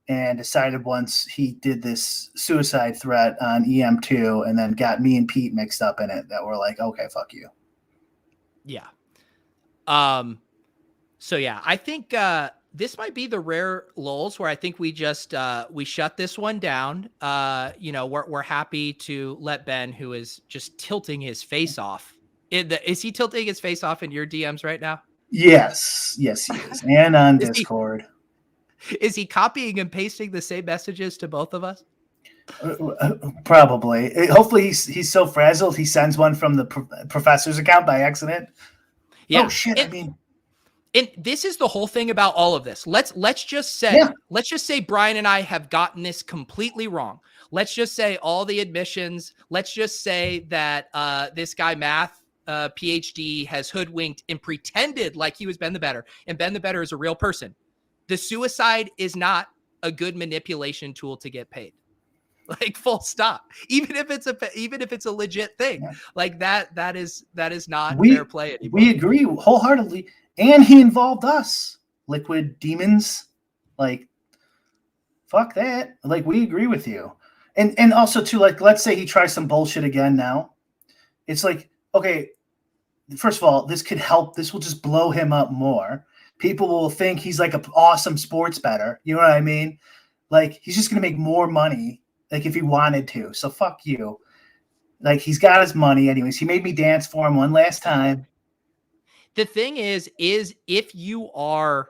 and decided once he did this suicide threat on EM2, and then got me and Pete mixed up in it, that we're like, okay, fuck you. Yeah. So yeah, I think this might be the rare lulls where I think we just we shut this one down. We're happy to let Ben, who is just tilting his face off. Is he tilting his face off in your DMs right now? Yes, he is, and on Discord. Is he copying and pasting the same messages to both of us? Probably. Hopefully, he's so frazzled he sends one from the professor's account by accident. Yeah. Oh shit! And this is the whole thing about all of this. Let's just say Brian and I have gotten this completely wrong. Let's just say all the admissions. Let's just say that this guy Math PhD has hoodwinked and pretended like he was Ben the Bettor, and Ben the Bettor is a real person. The suicide is not a good manipulation tool to get paid. Like, full stop. Even if it's a legit thing, like that is not fair play anymore. We agree wholeheartedly, and he involved us, Liquid Demons. Like, fuck that. Like, we agree with you, and also too, like, let's say he tries some bullshit again now. It's like, okay, first of all, this could help. This will just blow him up more. People will think he's like an awesome sports bettor. You know what I mean? Like, he's just going to make more money, like, if he wanted to. So fuck you. Like, he's got his money anyways. He made me dance for him one last time. The thing is if you're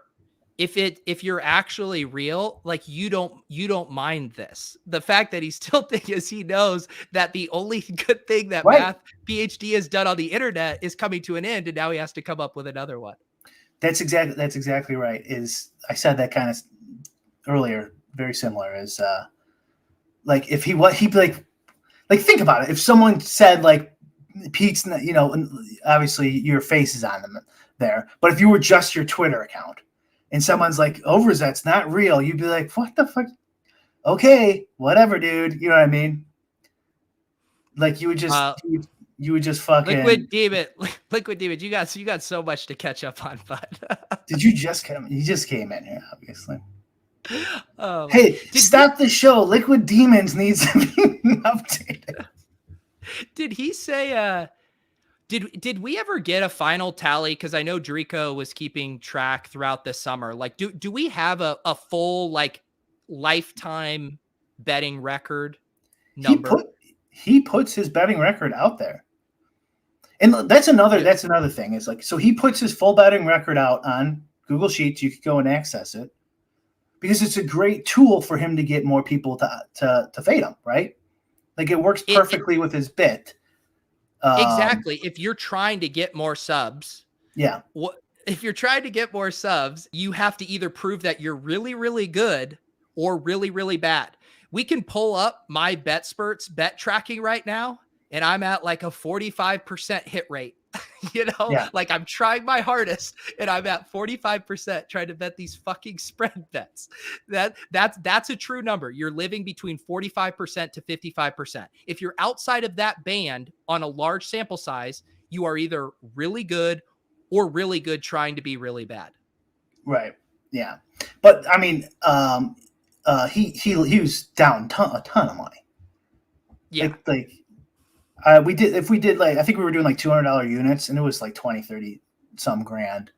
actually real, like, you don't mind this. The fact that he's tilting is he knows that the only good thing that Math PhD has done on the internet is coming to an end, and now he has to come up with another one. That's exactly right. I said that kind of earlier, very similar. Is like, if he'd like think about it. If someone said, like, Pete's, obviously your face is on them there, but if you were just your Twitter account and someone's like, Overzet's not real, you'd be like, what the fuck? Okay, whatever, dude. You know what I mean? Like, you would just fucking Liquid Demon. You got so much to catch up on, but did you just come? You just came in here, obviously. Hey, stop the show. Liquid Demons needs to be updated. Did he say did we ever get a final tally? Because I know Drico was keeping track throughout the summer. Like, do we have a full, like, lifetime betting record number? He puts his betting record out there. And that's another thing, is like, so he puts his full betting record out on Google Sheets. You could go and access it because it's a great tool for him to get more people to fade him, right? Like, it works perfectly with his bit. Exactly. If you're trying to get more subs, if you're trying to get more subs, you have to either prove that you're really, really good or really, really bad. We can pull up my Betsperts bet tracking right now, and I'm at like a 45% hit rate. Like, I'm trying my hardest, and I'm at 45% trying to bet these fucking spread bets. That's a true number. You're living between 45% to 55%. If you're outside of that band on a large sample size, you are either really good or really good trying to be really bad. Right. Yeah. But I mean, he was down a ton of money. Yeah. We did, if we did like, I think we were doing like $200 units, and it was like 20, 30 some grand.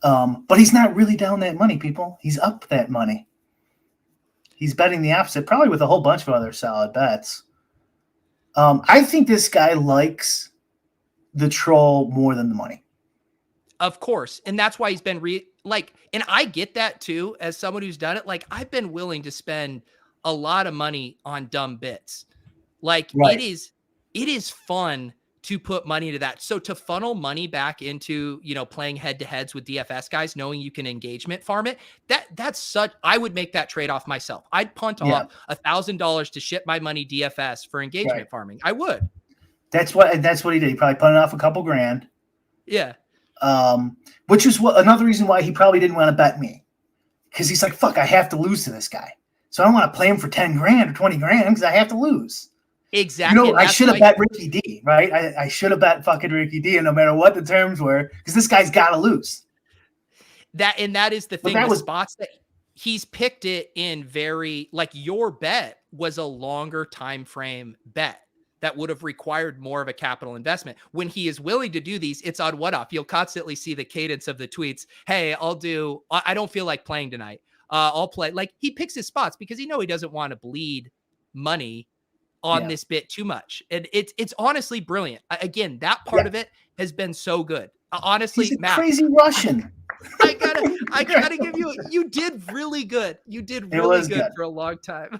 But he's not really down that money, people. He's up that money. He's betting the opposite, probably with a whole bunch of other solid bets. I think this guy likes the troll more than the money. Of course. And that's why he's been and I get that too, as someone who's done it. Like, I've been willing to spend a lot of money on dumb bits. Like, right. it is fun to put money into that. So to funnel money back into, playing head to heads with DFS guys, knowing you can engagement farm it, I would make that trade off myself. I'd punt off $1,000 to ship my money DFS for engagement farming. I would. That's what he did. He probably punted off a couple grand. Yeah. Which is another reason why he probably didn't want to bet me, because he's like, fuck, I have to lose to this guy. So I don't want to play him for 10 grand or 20 grand because I have to lose. Exactly. I should have bet Ricky D, right? I should have bet fucking Ricky D, and no matter what the terms were, because this guy's got to lose. That is the thing. The spots that he's picked it in very, like, your bet was a longer time frame bet that would have required more of a capital investment. When he is willing to do these, it's on one-off. You'll constantly see the cadence of the tweets. Hey, I don't feel like playing tonight. I'll play. Like, he picks his spots because he doesn't want to bleed money on this bit too much. And it's honestly brilliant. Again, that part of it has been so good. Honestly, he's a Matt, crazy Russian. I gotta give you did really good. You did really good for a long time.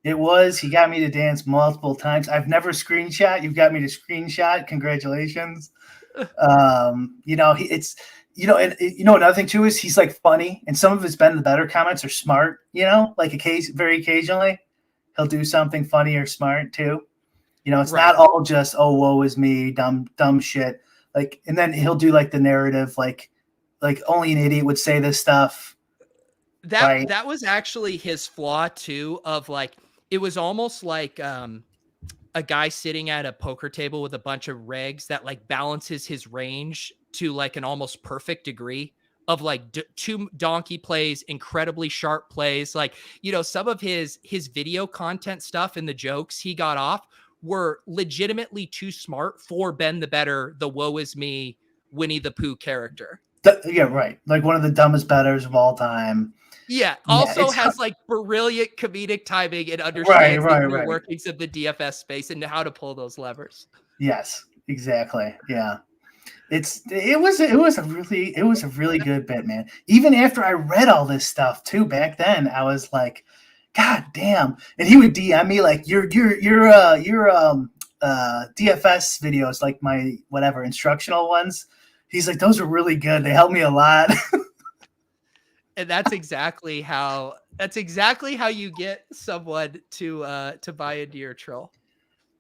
It was. He got me to dance multiple times. I've never screenshot. You've got me to screenshot. Congratulations. Another thing too is he's like funny, and some of his Ben the Bettor comments are smart. Like very occasionally he'll do something funny or smart too. It's not all just, oh, woe is me, dumb shit. Like, and then he'll do like the narrative, like only an idiot would say this stuff. That was actually his flaw too, of like, it was almost like a guy sitting at a poker table with a bunch of regs that like balances his range to like an almost perfect degree of like two donkey plays, incredibly sharp plays. Like, some of his video content stuff and the jokes he got off were legitimately too smart for Ben the Bettor, the woe is me, Winnie the Pooh character. Right. Like one of the dumbest bettors of all time. Yeah. Also has like brilliant comedic timing and understands the workings of the DFS space and how to pull those levers. Yes, exactly. Yeah. It was a really good bit, man. Even after I read all this stuff too back then, I was like, God damn. And he would DM me like, your DFS videos, like my whatever instructional ones. He's like, those are really good. They helped me a lot. And that's exactly how you get someone to buy into your troll.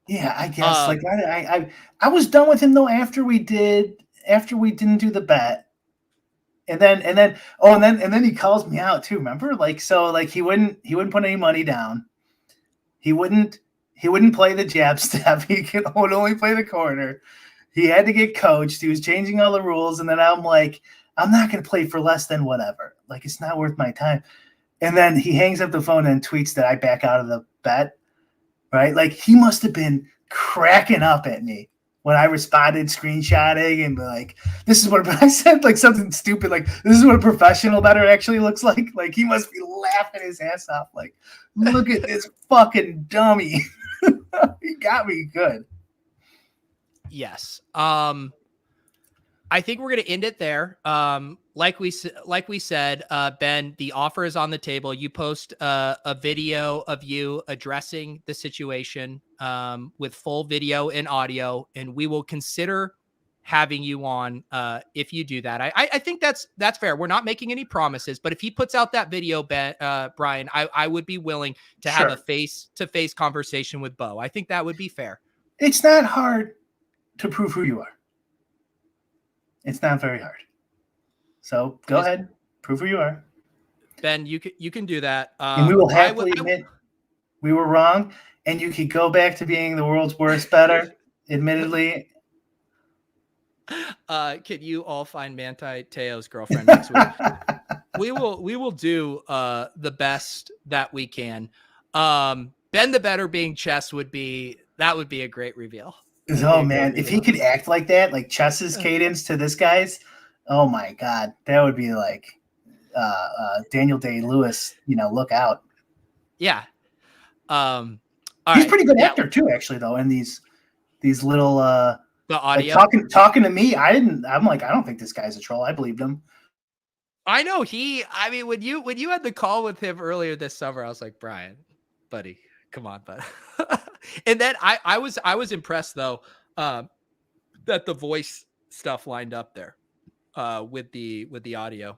Yeah, I guess. Like I was done with him though after we didn't do the bet. And then he calls me out too, remember? Like, so like he wouldn't put any money down. He wouldn't play the jab step. Would only play the corner. He had to get coached. He was changing all the rules. And then I'm like, I'm not going to play for less than whatever. Like, it's not worth my time. And then he hangs up the phone and tweets that I back out of the bet. Right? Like, he must have been cracking up at me when I responded, screenshotting, and like, this is what I said, like something stupid, like, this is what a professional bettor actually looks like. Like, he must be laughing his ass off. Like, look at this fucking dummy. He got me good. Yes. I think we're going to end it there. Like we said, Ben, the offer is on the table. You post a video of you addressing the situation with full video and audio, and we will consider having you on if you do that. I think that's fair. We're not making any promises, but if he puts out that video, Ben, Brian, I would be willing to have a face-to-face conversation with Bo. I think that would be fair. It's not hard to prove who you are. It's not very hard. So go ahead, prove who you are. Ben, you can do that. And we will happily admit we were wrong, and you could go back to being the world's worst bettor, admittedly. Can you all find Manti Te'o's girlfriend next week? we will do the best that we can. Ben the Bettor being chess would be a great reveal. Oh man, if he could act like that, like Chess's cadence to this guy's, oh my god, that would be like Daniel Day-Lewis. Look out. Yeah. He's a pretty good actor too, actually, though. In these little the audio talking to me, I'm like, I don't think this guy's a troll. I believed him. I know when you had the call with him earlier this summer, I was like, Brian, buddy, come on, bud. And then I was impressed though, that the voice stuff lined up there, with the audio,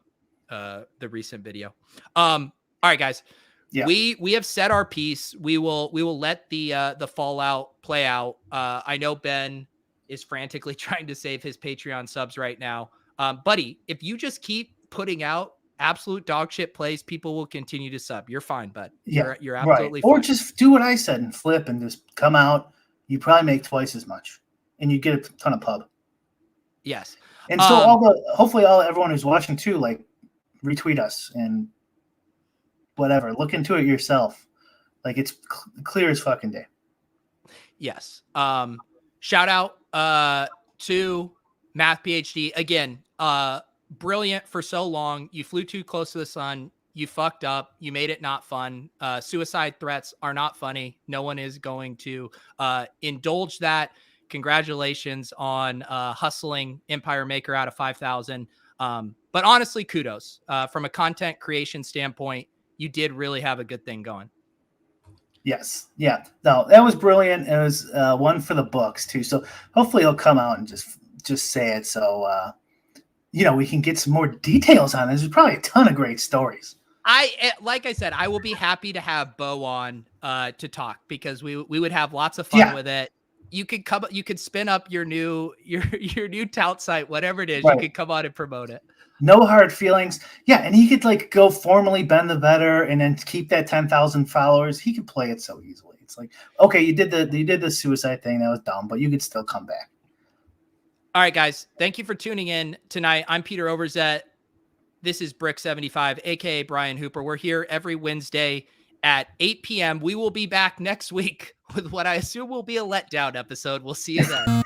the recent video. All right, guys. Yeah. We have said our piece. We will let the fallout play out. I know Ben is frantically trying to save his Patreon subs right now. Buddy, if you just keep putting out absolute dog shit plays, people will continue to sub. You're fine, bud. You're absolutely fine. Or just do what I said and flip and just come out. You probably make twice as much and you get a ton of pub. Yes. And so hopefully everyone who's watching too, like, retweet us and whatever. Look into it yourself. Like, it's clear as fucking day. Yes. Shout out to Math PhD again. Brilliant for so long. You flew too close to the sun. You fucked up. You made it not fun. Suicide threats are not funny. No one is going to indulge that. Congratulations on hustling Empire Maker out of 5,000. But honestly, kudos. From a content creation standpoint, you did really have a good thing going. Yes. Yeah. No, that was brilliant. It was one for the books too. So hopefully he'll come out and just say it. So, we can get some more details on this. There's probably a ton of great stories. Like I said, I will be happy to have Bo on to talk because we would have lots of fun with it. You could spin up your new tout site, whatever it is. Right. You could come on and promote it. No hard feelings. Yeah, and he could like go formally Ben the Bettor and then keep that 10,000 followers. He could play it so easily. It's like, okay, you did the suicide thing. That was dumb, but you could still come back. All right, guys. Thank you for tuning in tonight. I'm Peter Overzet. This is Brick75, aka Brian Hooper. We're here every Wednesday at 8 p.m. We will be back next week with what I assume will be a letdown episode. We'll see you then.